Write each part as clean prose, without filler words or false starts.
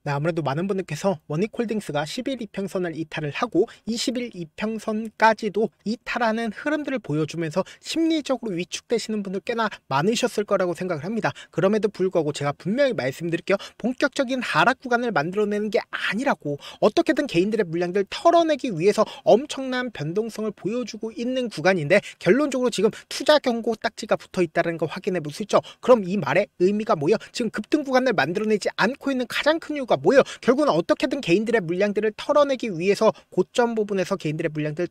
네, 아무래도 많은 분들께서 원익홀딩스가 10일 이평선을 이탈을 하고 20일 이평선까지도 이탈하는 흐름들을 보여주면서 심리적으로 위축되시는 분들 꽤나 많으셨을 거라고 생각을 합니다. 그럼에도 불구하고 제가 분명히 말씀드릴게요. 본격적인 하락 구간을 만들어내는 게 아니라고, 어떻게든 개인들의 물량들 털어내기 위해서 엄청난 변동성을 보여주고 있는 구간인데, 결론적으로 지금 투자 경고 딱지가 붙어 있다는 거 확인해 볼 수 있죠. 그럼 이 말의 의미가 뭐예요? 지금 급등 구간을 만들어내지 않고 있는 가장 큰 이유가 뭐예요? 결국은 어떻게든 개인들의 물량들을 털어내기 위해서 고점 부분에서 개인들의 물량들을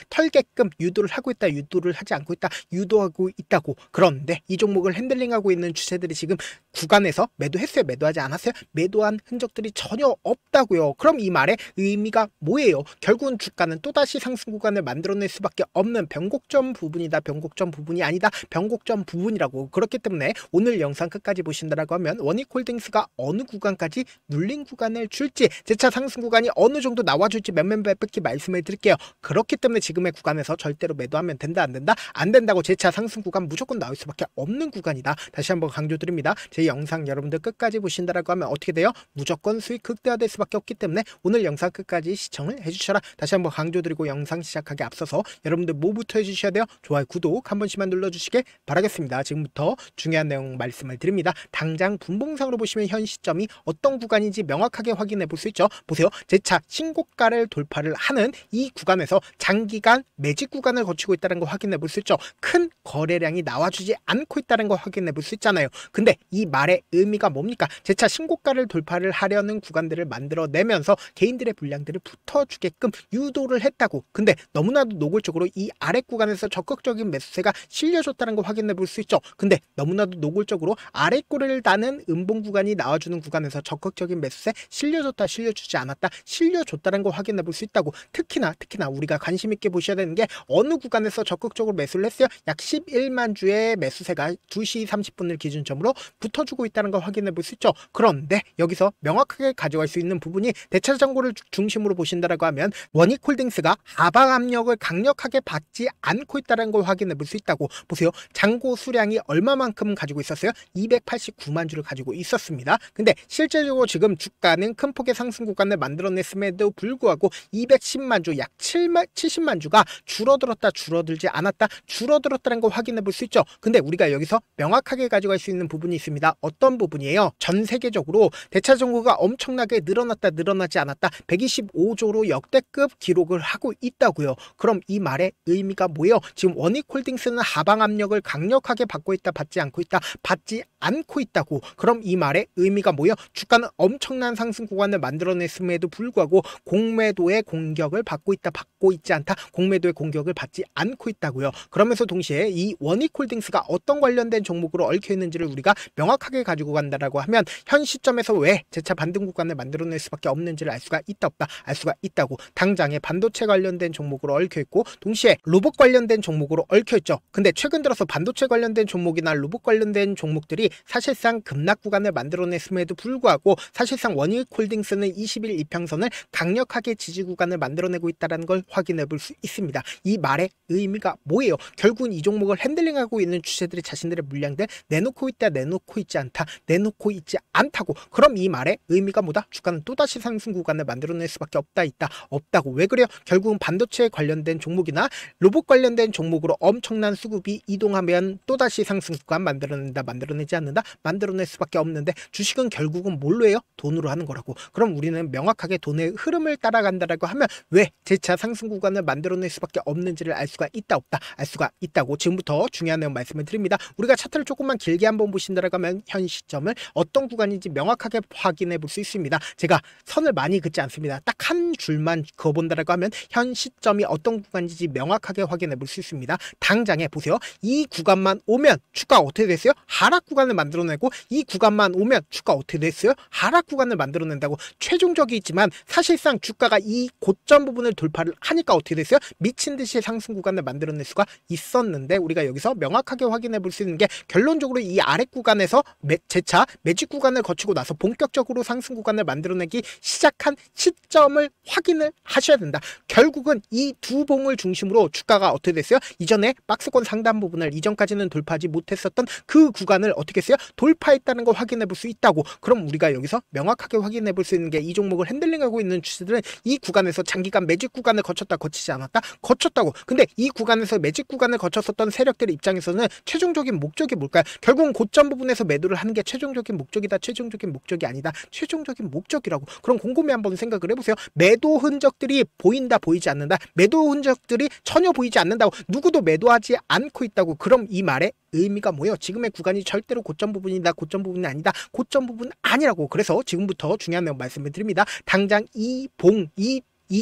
털게끔 유도를 하고 있다, 유도를 하지 않고 있다, 유도하고 있다고. 그런데 이 종목을 핸들링하고 있는 주체들이 지금 구간에서 매도했어요? 매도하지 않았어요? 매도한 흔적들이 전혀 없다고요. 그럼 이 말의 의미가 뭐예요? 결국은 주가는 또다시 상승 구간을 만들어낼 수밖에 없는 변곡점 부분이다, 변곡점 부분이 아니다, 변곡점 부분이라고. 그렇기 때문에 오늘 영상 끝까지 보신다라고 하면 원익홀딩스가 어느 구간까지 눌린 구간을 줄지, 재차 상승 구간이 어느 정도 나와줄지 몇몇몇백히 말씀을 드릴게요. 그렇기 때문에 지금의 구간에서 절대로 매도하면 된다, 안 된다? 안 된다고. 재차 상승 구간 무조건 나올 수밖에 없는 구간이다. 다시 한번 강조드립니다. 제 영상 여러분들 끝까지 보신다라고 하면 어떻게 돼요? 무조건 수익 극대화될 수밖에 없기 때문에 오늘 영상 끝까지 시청을 해주셔라. 다시 한번 강조드리고 영상 시작하기 앞서서 여러분들 뭐부터 해주셔야 돼요? 좋아요, 구독 한 번씩만 눌러주시길 바라겠습니다. 지금부터 중요한 내용 말씀을 드립니다. 당장 분봉상으로 보시면 현 시점이 어떤 구간인지 명확하게 확인해 볼 수 있죠. 보세요. 재차 신고가를 돌파를 하는 이 구간에서 장기간 매직 구간을 거치고 있다는 거 확인해 볼 수 있죠. 큰 거래량이 나와주지 않고 있다는 거 확인해 볼 수 있잖아요. 근데 이 말의 의미가 뭡니까? 재차 신고가를 돌파를 하려는 구간들을 만들어내면서 개인들의 물량들을 붙어주게끔 유도를 했다고. 근데 너무나도 노골적으로 이 아래 구간에서 적극적인 매수세가 실려줬다는 거 확인해 볼 수 있죠. 근데 너무나도 노골적으로 아래 꼬리를 다는 음봉 구간이 나와주는 구간에서 적극적인 매수세 실려줬다, 실려주지 않았다, 실려줬다는 거 확인해 볼 수 있다고. 특히나 우리가 관심 있게 보셔야 되는 게 어느 구간에서 적극적으로 매수를 했어요? 약 11만 주의 매수세가 2시 30분을 기준점으로 붙어주고 있다는 걸 확인해 볼 수 있죠. 그런데 여기서 명확하게 가져갈 수 있는 부분이 대차 정보를 중심으로 보신다라고 하면 원익홀딩스가 하방 압력을 강력하게 받지 않고 있다는 걸 확인해 볼 수 있다고. 보세요. 잔고 수량이 얼마만큼 가지고 있었어요? 289만 주를 가지고 있었습니다. 근데 실제적으로 지금 주가는 큰 폭의 상승 구간을 만들어냈음에도 불구하고 210만 주, 약 70만 주가 줄어들었다, 줄어들지 않았다, 줄어들었다는 걸 확인해 볼 수 있죠. 근데 우리가 여기서 명확하게 가져갈 수 있는 부분이 있습니다. 어떤 부분이에요? 전 세계적으로 대차 정보가 엄청나게 늘어났다, 늘어나지 않았다, 125조로 역대급 기록을 하고 있다고요. 그럼 이 말의 의미가 뭐예요? 지금 원익홀딩스는 하방 압력을 강력하게 받고 있다, 받지 않고 있다, 받지 않고 있다고. 그럼 이 말의 의미가 뭐예요? 주가는 엄청난 상승 구간을 만들어냈음에도 불구하고 공매도의 공격을 받고 있다, 받고 있지 않다, 공매도의 공격을 받지 않고 있다고요. 그러면서 동시에 이 원익홀딩스가 어떤 관련된 종목으로 얽혀 있는지를 우리가 명확하게 가지고 간다라고 하면 현 시점에서 왜 재차 반등 구간을 만들어낼 수밖에 없는지를 알 수가 있다, 없다? 알 수가 있다고. 당장에 반도체 관련된 종목으로 얽혀 있고 동시에 로봇 관련된 종목으로 얽혀 있죠. 근데 최근 들어서 반도체 관련된 종목이나 로봇 관련된 종목들이 사실상 급락 구간을 만들어냈음에도 불구하고 사실상 원익홀딩스는 20일 이평선을 강력하게 지지 구간을 만들어내고 있다는 걸 확인해 볼 수 있습니다. 이 말의 의미가 뭐예요? 결국은 이 종목을 핸들링하고 있는 주체들이 자신들의 물량들 내놓고 있다, 내놓고 있지 않다, 내놓고 있지 않다고. 그럼 이 말의 의미가 뭐다? 주가는 또다시 상승 구간을 만들어낼 수밖에 없다, 있다, 없다고. 왜 그래요? 결국은 반도체 관련된 종목이나 로봇 관련된 종목으로 엄청난 수급이 이동하면 또다시 상승 구간 만들어낸다, 만들어내지 않는다, 만들어낼 수밖에 없는데 주식은 결국은 뭘로 해요? 돈으로 하는 거라고. 그럼 우리는 명확하게 돈의 흐름을 따라간다라고 하면 왜 재차 상승 구간을 만들어낼 수밖에 없는지를 알 수가 있다, 없다? 알 수가 있다고. 지금부터 중요한 내용 말씀을 드립니다. 우리가 차트를 조금만 길게 한번 보신다라고 하면 현 시점을 어떤 구간인지 명확하게 확인해 볼 수 있습니다. 제가 선을 많이 긋지 않습니다. 딱 한 줄만 그어본다라고 하면 현 시점이 어떤 구간인지 명확하게 확인해 볼 수 있습니다. 당장에 보세요. 이 구간만 오면 주가 어떻게 됐어요? 하락 구간을 만들어내고, 이 구간만 오면 주가 어떻게 됐어요? 하락 구간을 만들어낸다고. 최종적이지만 사실상 주가가 이 고점 부분을 돌파를 하니까 어떻게 됐어요? 미친 듯이 상승 구간을 만들어낼 수가 있었는데 우리가 여기서 명확하게 확인해 볼 수 있는 게 결론적으로 이 아랫 구간에서 재차 매직 구간을 거치고 나서 본격적으로 상승 구간을 만들어내기 시작한 시점을 확인을 하셔야 된다. 결국은 이 두 봉을 중심으로 주가가 어떻게 됐어요? 이전에 박스권 상단 부분을 이전까지는 돌파하지 못했었던 그 구간을 어떻게 했어요? 돌파했다는 걸 확인해 볼 수 있다고. 그럼 우리가 여기서 명확하게 확인해 볼 수 있는 게 이 종목을 핸들링하고 있는 주주들은 이 구간에서 장기간 매직 구간을 거쳤다 거치지 않았다? 거쳤다고. 근데 이 구간에서 매직 구간을 거쳤었던 세력들의 입장에서는 최종적인 목적이 뭘까요? 결국은 고점 부분에서 매도를 하는 게 최종적인 목적이다. 최종적인 목적이 아니다. 최종적인 목적이라고. 그럼 곰곰이 한번 생각을 해보세요. 매도 흔적들이 보인다 보이지 않는다. 매도 흔적들이 전혀 보이지 않는다고. 누구도 매도하지 않고 있다고. 그럼 이 말에 의미가 뭐예요? 지금의 구간이 절대로 고점 부분이다. 고점 부분이 아니다. 고점 부분 아니라고. 그래서 지금부터 중요한 내용 말씀을 드립니다. 당장 이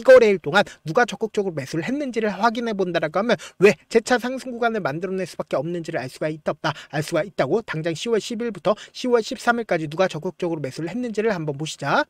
거래일 동안 누가 적극적으로 매수를 했는지를 확인해 본다라고 하면 왜 재차 상승 구간을 만들어낼 수밖에 없는지를 알 수가 없다. 알 수가 있다고. 당장 10월 10일부터 10월 13일까지 누가 적극적으로 매수를 했는지를 한번 보시자.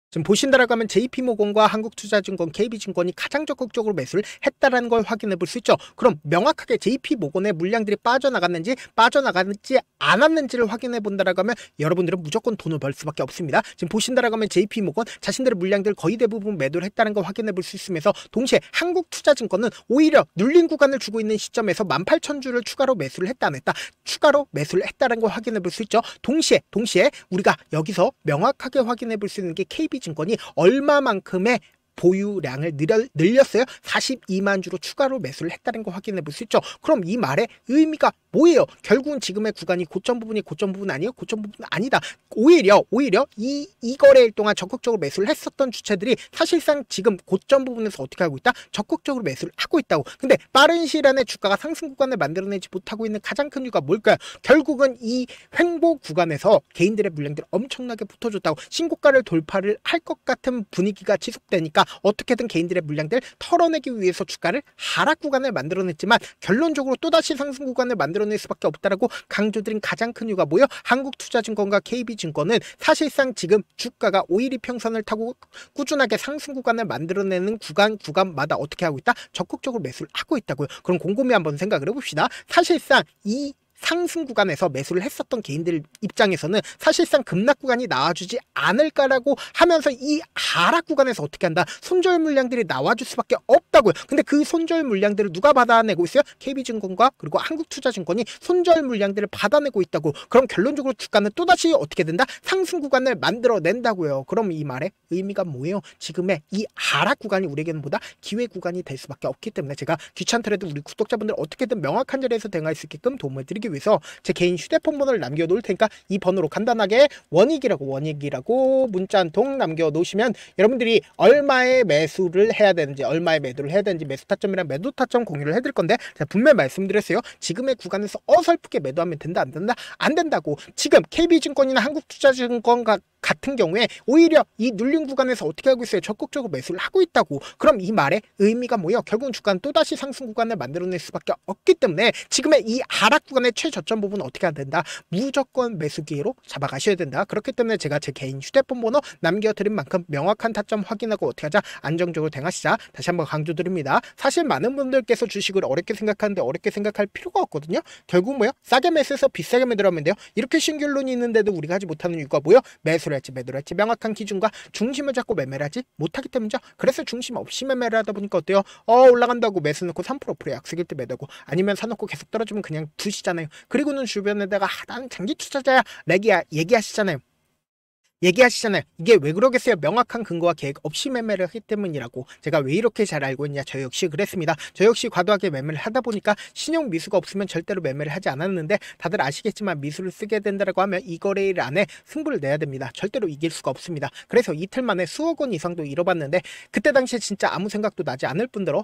지금 보신다라고 하면 JP모건과 한국투자증권, KB증권이 가장 적극적으로 매수를 했다라는 걸 확인해 볼 수 있죠. 그럼 명확하게 JP모건의 물량들이 빠져나갔는지 빠져나갔는지 않았는지를 확인해 본다라고 하면 여러분들은 무조건 돈을 벌 수밖에 없습니다. 지금 보신다라고 하면 JP모건 자신들의 물량들 거의 대부분 매도를 했다는 걸 확인해 볼 수 있으면서 동시에 한국투자증권은 오히려 눌린 구간을 주고 있는 시점에서 18,000주를 추가로 매수를 했다 안 했다. 추가로 매수를 했다는 걸 확인해 볼 수 있죠. 동시에 우리가 여기서 명확하게 확인해 볼 수 있는 게 KB증권이 얼마만큼의 보유량을 늘렸어요. 42만 주로 추가로 매수를 했다는 걸 확인해 볼 수 있죠. 그럼 이 말의 의미가 뭐예요? 결국은 지금의 구간이 고점 부분이 고점 부분 아니에요? 고점 부분 아니다. 오히려 이 거래일 동안 적극적으로 매수를 했었던 주체들이 사실상 지금 고점 부분에서 어떻게 하고 있다? 적극적으로 매수를 하고 있다고. 근데 빠른 시일 안에 주가가 상승 구간을 만들어내지 못하고 있는 가장 큰 이유가 뭘까요? 결국은 이 횡보 구간에서 개인들의 물량들이 엄청나게 붙어줬다고. 신고가를 돌파를 할 것 같은 분위기가 지속되니까 어떻게든 개인들의 물량들 털어내기 위해서 주가를 하락 구간을 만들어냈지만 결론적으로 또다시 상승 구간을 만들어낼 수밖에 없다라고 강조드린 가장 큰 이유가 뭐예요? 한국투자증권과 KB증권은 사실상 지금 주가가 5일 이평선을 타고 꾸준하게 상승 구간을 만들어내는 구간마다 어떻게 하고 있다? 적극적으로 매수를 하고 있다고요. 그럼 곰곰이 한번 생각을 해봅시다. 사실상 이 상승 구간에서 매수를 했었던 개인들 입장에서는 사실상 급락 구간이 나와주지 않을까라고 하면서 이 하락 구간에서 어떻게 한다? 손절 물량들이 나와줄 수밖에 없다고요. 근데 그 손절 물량들을 누가 받아내고 있어요? KB증권과 그리고 한국투자증권이 손절 물량들을 받아내고 있다고. 그럼 결론적으로 주가는 또다시 어떻게 된다? 상승 구간을 만들어낸다고요. 그럼 이 말의 의미가 뭐예요? 지금의 이 하락 구간이 우리에게는 보다 기회 구간이 될 수밖에 없기 때문에 제가 귀찮더라도 우리 구독자분들 어떻게든 명확한 자리에서 대응할 수 있게끔 도움을 드리기 위해서 제 개인 휴대폰 번호를 남겨놓을 테니까 이 번호로 간단하게 원익이라고 문자 한 통 남겨놓으시면 여러분들이 얼마의 매수를 해야 되는지 얼마의 매도를 해야 되는지 매수 타점이랑 매도 타점 공유를 해드릴 건데 제가 분명히 말씀드렸어요. 지금의 구간에서 어설프게 매도하면 된다 안 된다? 안 된다고. 지금 KB증권이나 한국투자증권 같은 경우에 오히려 이 눌린 구간에서 어떻게 하고 있어요? 적극적으로 매수를 하고 있다고. 그럼 이 말의 의미가 뭐예요? 결국은 주가는 또다시 상승 구간을 만들어낼 수밖에 없기 때문에 지금의 이 하락 구간의 최저점 부분은 어떻게 해야 된다? 무조건 매수 기회로 잡아가셔야 된다. 그렇기 때문에 제가 제 개인 휴대폰 번호 남겨드린 만큼 명확한 타점 확인하고 어떻게 하자? 안정적으로 대응하시자. 다시 한번 강조드립니다. 사실 많은 분들께서 주식을 어렵게 생각하는데 어렵게 생각할 필요가 없거든요. 결국 뭐예요? 싸게 매수해서 비싸게 매도하면 돼요. 이렇게 신결론이 있는데도 우리가 하지 못하는 이유가 뭐예요? 매수를 할지 매도를 할지 명확한 기준과 중심을 잡고 매매를 하지 못하기 때문이죠. 그래서 중심 없이 매매를 하다 보니까 어때요? 올라간다고 매수 넣고 3% 약속일 때 매도고 아니면 사놓고 계속 떨어지면 그냥 두시잖아요. 그리고는 주변에다가 나는 장기 투자자야 얘기하시잖아요. 이게 왜 그러겠어요? 명확한 근거와 계획 없이 매매를 하기 때문이라고. 제가 왜 이렇게 잘 알고 있냐? 저 역시 그랬습니다. 저 역시 과도하게 매매를 하다 보니까 신용 미수가 없으면 절대로 매매를 하지 않았는데 다들 아시겠지만 미수를 쓰게 된다고 하면 이 거래일 안에 승부를 내야 됩니다. 절대로 이길 수가 없습니다. 그래서 이틀 만에 수억 원 이상도 잃어봤는데 그때 당시에 진짜 아무 생각도 나지 않을 뿐더러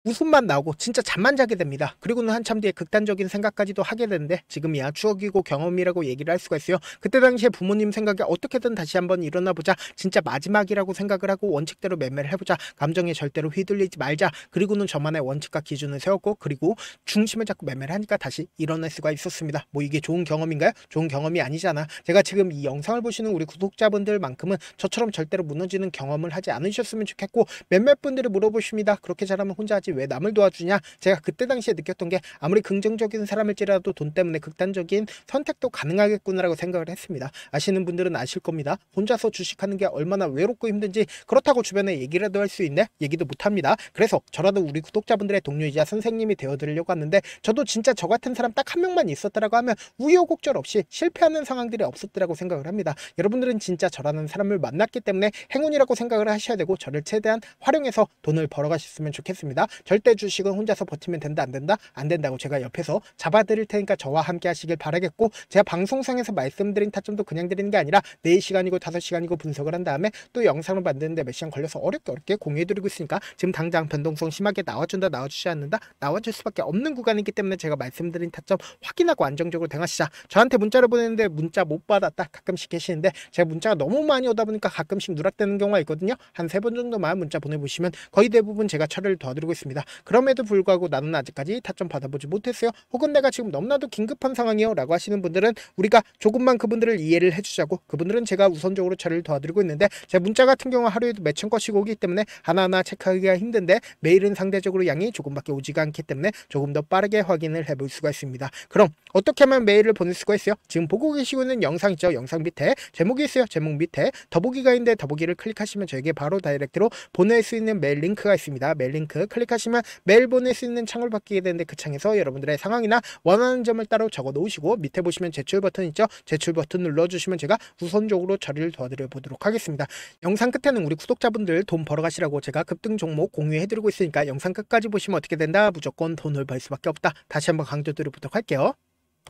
웃음만 나오고 진짜 잠만 자게 됩니다. 그리고는 한참 뒤에 극단적인 생각까지도 하게 되는데 지금이야 추억이고 경험이라고 얘기를 할 수가 있어요. 그때 당시에 부모님 생각에 어떻게든 다시 한번 일어나보자. 진짜 마지막이라고 생각을 하고 원칙대로 매매를 해보자. 감정에 절대로 휘둘리지 말자. 그리고는 저만의 원칙과 기준을 세웠고 그리고 중심을 잡고 매매를 하니까 다시 일어날 수가 있었습니다. 뭐 이게 좋은 경험인가요? 좋은 경험이 아니잖아. 제가 지금 이 영상을 보시는 우리 구독자분들만큼은 저처럼 절대로 무너지는 경험을 하지 않으셨으면 좋겠고 몇몇 분들이 물어보십니다. 그렇게 잘하면 혼자 하지 왜 남을 도와주냐? 제가 그때 당시에 느꼈던 게 아무리 긍정적인 사람일지라도 돈 때문에 극단적인 선택도 가능하겠구나라고 생각을 했습니다. 아시는 분들은 아실 겁니다. 혼자서 주식하는 게 얼마나 외롭고 힘든지 그렇다고 주변에 얘기라도 할 수 있네? 얘기도 못합니다. 그래서 저라도 우리 구독자분들의 동료이자 선생님이 되어드리려고 하는데 저도 진짜 저 같은 사람 딱 한 명만 있었더라고 하면 우여곡절 없이 실패하는 상황들이 없었더라고 생각을 합니다. 여러분들은 진짜 저라는 사람을 만났기 때문에 행운이라고 생각을 하셔야 되고 저를 최대한 활용해서 돈을 벌어가셨으면 좋겠습니다. 절대 주식은 혼자서 버티면 된다 안 된다? 안 된다고 제가 옆에서 잡아드릴 테니까 저와 함께 하시길 바라겠고 제가 방송상에서 말씀드린 타점도 그냥 드리는 게 아니라 4시간이고 5시간이고 분석을 한 다음에 또 영상을 만드는데 몇 시간 걸려서 어렵게 공유해드리고 있으니까 지금 당장 변동성 심하게 나와준다 나와주지 않는다 나와줄 수밖에 없는 구간이기 때문에 제가 말씀드린 타점 확인하고 안정적으로 대응하시자. 저한테 문자를 보내는데 문자 못 받았다 가끔씩 계시는데 제가 문자가 너무 많이 오다 보니까 가끔씩 누락되는 경우가 있거든요. 한 3번 정도만 문자 보내보시면 거의 대부분 제가 처리를 도와드리고 있습니다. 그럼에도 불구하고 나는 아직까지 타점 받아보지 못했어요. 혹은 내가 지금 너무나도 긴급한 상황이요 라고 하시는 분들은 우리가 조금만 그분들을 이해를 해주자고 그분들은 제가 우선적으로 처리를 도와드리고 있는데 제 문자 같은 경우 하루에도 몇천 건씩 오기 때문에 하나하나 체크하기가 힘든데 매일은 상대적으로 양이 조금밖에 오지가 않기 때문에 조금 더 빠르게 확인을 해볼 수가 있습니다. 그럼 어떻게 하면 메일을 보낼 수가 있어요? 지금 보고 계시고 있는 영상 있죠? 영상 밑에 제목이 있어요. 제목 밑에 더보기가 있는데 더보기를 클릭하시면 저에게 바로 다이렉트로 보낼 수 있는 메일 링크가 있습니다. 메일 링크 클릭하시면 메일 보낼 수 있는 창을 받게 되는데 그 창에서 여러분들의 상황이나 원하는 점을 따로 적어 놓으시고 밑에 보시면 제출 버튼 있죠? 제출 버튼 눌러주시면 제가 우선적으로 처리를 도와드려 보도록 하겠습니다. 영상 끝에는 우리 구독자분들 돈 벌어가시라고 제가 급등 종목 공유해드리고 있으니까 영상 끝까지 보시면 어떻게 된다? 무조건 돈을 벌 수밖에 없다. 다시 한번 강조드리도록 할게요.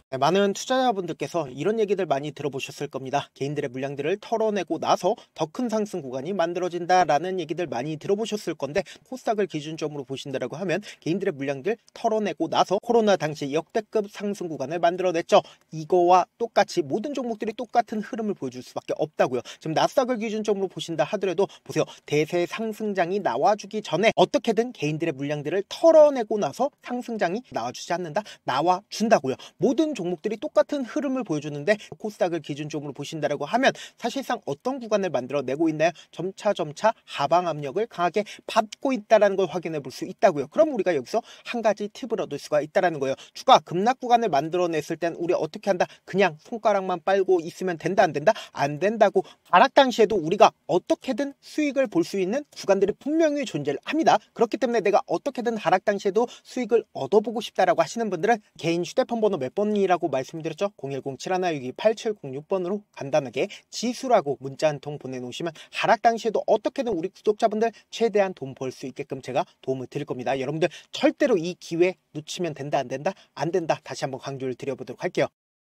네, 많은 투자자분들께서 이런 얘기들 많이 들어보셨을 겁니다. 개인들의 물량들을 털어내고 나서 더 큰 상승 구간이 만들어진다라는 얘기들 많이 들어보셨을 건데 코스닥을 기준점으로 보신다라고 하면 개인들의 물량들 털어내고 나서 코로나 당시 역대급 상승 구간을 만들어냈죠. 이거와 똑같이 모든 종목들이 똑같은 흐름을 보여줄 수밖에 없다고요. 지금 나스닥을 기준점으로 보신다 하더라도 보세요. 대세 상승장이 나와주기 전에 어떻게든 개인들의 물량들을 털어내고 나서 상승장이 나와주지 않는다? 나와준다고요. 모든 종목들이 똑같은 흐름을 보여주는데 코스닥을 기준점으로 보신다라고 하면 사실상 어떤 구간을 만들어내고 있나요? 점차 하방 압력을 강하게 받고 있다는 걸 확인해 볼 수 있다고요. 그럼 우리가 여기서 한 가지 팁을 얻을 수가 있다는 거예요. 주가 급락 구간을 만들어냈을 땐 우리 어떻게 한다? 그냥 손가락만 빨고 있으면 된다 안 된다? 안 된다고. 하락 당시에도 우리가 어떻게든 수익을 볼 수 있는 구간들이 분명히 존재를 합니다. 그렇기 때문에 내가 어떻게든 하락 당시에도 수익을 얻어보고 싶다라고 하시는 분들은 개인 휴대폰 번호 몇 번이라고 말씀드렸죠? 010-7162-8706번으로 간단하게 지수라고 문자 한 통 보내놓으시면 하락 당시에도 어떻게든 우리 구독자분들 최대한 돈 벌 수 있게끔 제가 도움을 드릴 겁니다. 여러분들 절대로 이 기회 놓치면 된다 안 된다? 안 된다. 다시 한번 강조를 드려보도록 할게요.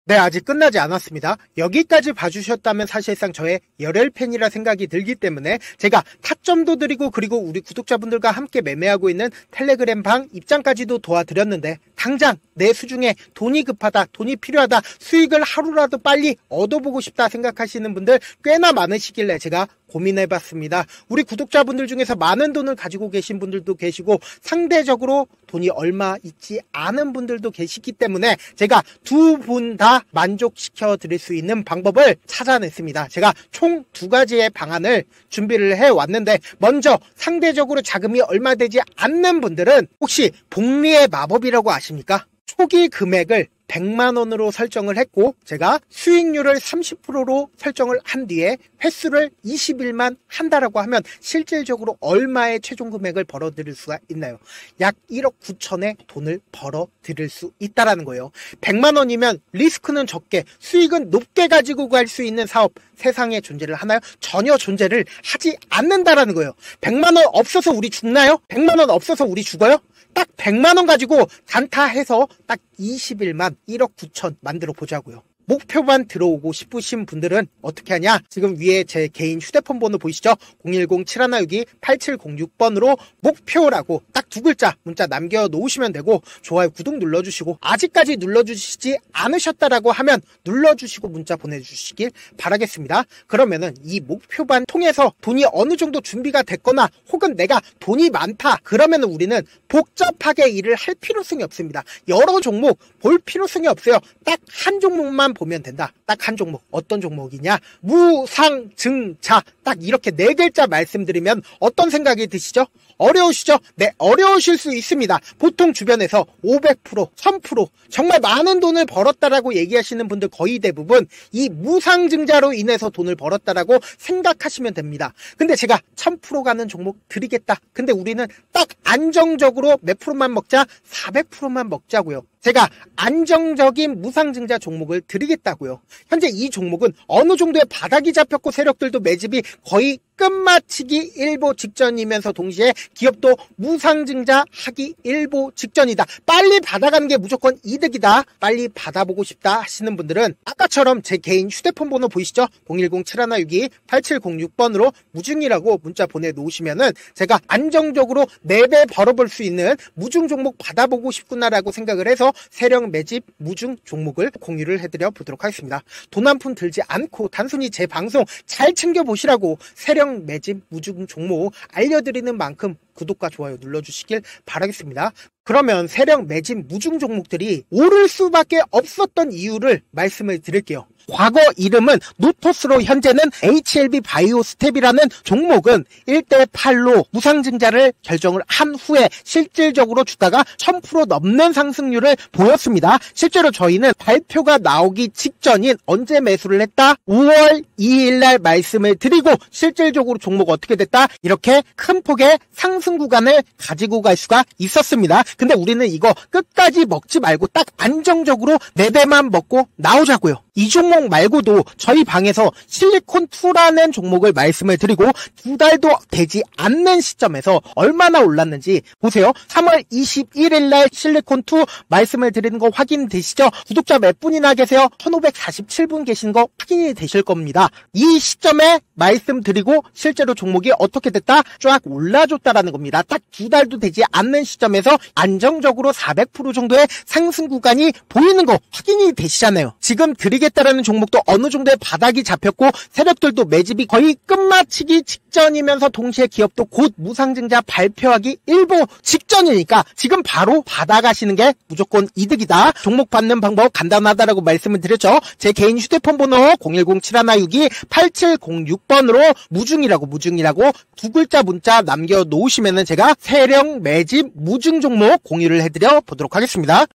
네, 아직 끝나지 않았습니다. 여기까지 봐주셨다면 사실상 저의 열혈팬이라 생각이 들기 때문에 제가 타점도 드리고 그리고 우리 구독자분들과 함께 매매하고 있는 텔레그램 방 입장까지도 도와드렸는데 당장 내 수중에 돈이 급하다, 돈이 필요하다, 수익을 하루라도 빨리 얻어보고 싶다 생각하시는 분들 꽤나 많으시길래 제가 고민해봤습니다. 우리 구독자분들 중에서 많은 돈을 가지고 계신 분들도 계시고 상대적으로 돈이 얼마 있지 않은 분들도 계시기 때문에 제가 두 분 다 만족시켜 드릴 수 있는 방법을 찾아냈습니다. 제가 총 2가지의 방안을 준비를 해왔는데 먼저 상대적으로 자금이 얼마 되지 않는 분들은 혹시 복리의 마법이라고 아십니까? 초기 금액을 100만원으로 설정을 했고 제가 수익률을 30%로 설정을 한 뒤에 횟수를 20일만 한다라고 하면 실질적으로 얼마의 최종 금액을 벌어들일 수가 있나요? 약 1억 9천의 돈을 벌어들일 수 있다라는 거예요. 100만원이면 리스크는 적게 수익은 높게 가지고 갈 수 있는 사업 세상에 존재를 하나요? 전혀 존재를 하지 않는다라는 거예요. 100만원 없어서 우리 죽나요? 100만원 없어서 우리 죽어요? 딱 100만원 가지고 단타해서 딱 20일만 1억 9천 만들어 보자고요. 목표만 들어오고 싶으신 분들은 어떻게 하냐? 지금 위에 제 개인 휴대폰 번호 보이시죠? 010-7162-8706번으로 목표라고 딱 두 글자 문자 남겨놓으시면 되고, 좋아요, 구독 눌러주시고, 아직까지 눌러주시지 않으셨다라고 하면 눌러주시고 문자 보내주시길 바라겠습니다. 그러면은 이 목표반 통해서 돈이 어느 정도 준비가 됐거나 혹은 내가 돈이 많다 그러면은 우리는 복잡하게 일을 할 필요성이 없습니다. 여러 종목 볼 필요성이 없어요. 딱 한 종목만 보면 된다. 딱 한 종목. 어떤 종목이냐? 무상증자. 딱 이렇게 네 글자 말씀드리면 어떤 생각이 드시죠? 어려우시죠? 네, 어려우실 수 있습니다. 보통 주변에서 500%, 1000% 정말 많은 돈을 벌었다라고 얘기하시는 분들 거의 대부분 이 무상증자로 인해서 돈을 벌었다라고 생각하시면 됩니다. 근데 제가 1000% 가는 종목 드리겠다. 근데 우리는 딱 안정적으로 몇 프로만 먹자? 400%만 먹자고요. 제가 안정적인 무상증자 종목을 드리겠다고요. 현재 이 종목은 어느 정도의 바닥이 잡혔고 세력들도 매집이 거의 끝마치기 일보 직전이면서 동시에 기업도 무상증자 하기 일보 직전이다. 빨리 받아가는 게 무조건 이득이다. 빨리 받아보고 싶다 하시는 분들은 아까처럼 제 개인 휴대폰 번호 보이시죠? 010-7162-8706번으로 무중이라고 문자 보내놓으시면은 제가 안정적으로 4배 벌어볼 수 있는 무중 종목 받아보고 싶구나라고 생각을 해서 세력 매집 무중 종목을 공유를 해드려 보도록 하겠습니다. 돈 한 푼 들지 않고 단순히 제 방송 잘 챙겨보시라고 세력 매집 무중 종목 알려드리는 만큼 구독과 좋아요 눌러주시길 바라겠습니다. 그러면 세력 매집 무중 종목들이 오를 수밖에 없었던 이유를 말씀을 드릴게요. 과거 이름은 노토스로 현재는 HLB 바이오스텝이라는 종목은 1대8로 무상증자를 결정을 한 후에 실질적으로 주가가 1000% 넘는 상승률을 보였습니다. 실제로 저희는 발표가 나오기 직전인 언제 매수를 했다? 5월 2일날 말씀을 드리고 실질적으로 종목 어떻게 됐다? 이렇게 큰 폭의 상승 구간을 가지고 갈 수가 있었습니다. 근데 우리는 이거 끝까지 먹지 말고 딱 안정적으로 4배만 먹고 나오자고요. 이 종목 말고도 저희 방에서 실리콘2라는 종목을 말씀을 드리고 2달도 되지 않는 시점에서 얼마나 올랐는지 보세요. 3월 21일 날 실리콘2 말씀을 드리는 거 확인되시죠? 구독자 몇 분이나 계세요? 1547분 계신 거 확인이 되실 겁니다. 이 시점에 말씀드리고 실제로 종목이 어떻게 됐다? 쫙 올라줬다라는 겁니다. 딱 2달도 되지 않는 시점에서 안정적으로 400% 정도의 상승 구간이 보이는 거 확인이 되시잖아요. 지금 드리겠다라는 종목도 어느 정도의 바닥이 잡혔고 세력들도 매집이 거의 끝마치기 직전이면서 동시에 기업도 곧 무상증자 발표하기 일보 직전이니까 지금 바로 받아가시는 게 무조건 이득이다. 종목 받는 방법 간단하다라고 말씀을 드렸죠. 제 개인 휴대폰 번호 010-7162-8706번으로 무중이라고 두 글자 문자 남겨놓으시면은 제가 세력 매집 무중 종목 공유를 해드려 보도록 하겠습니다.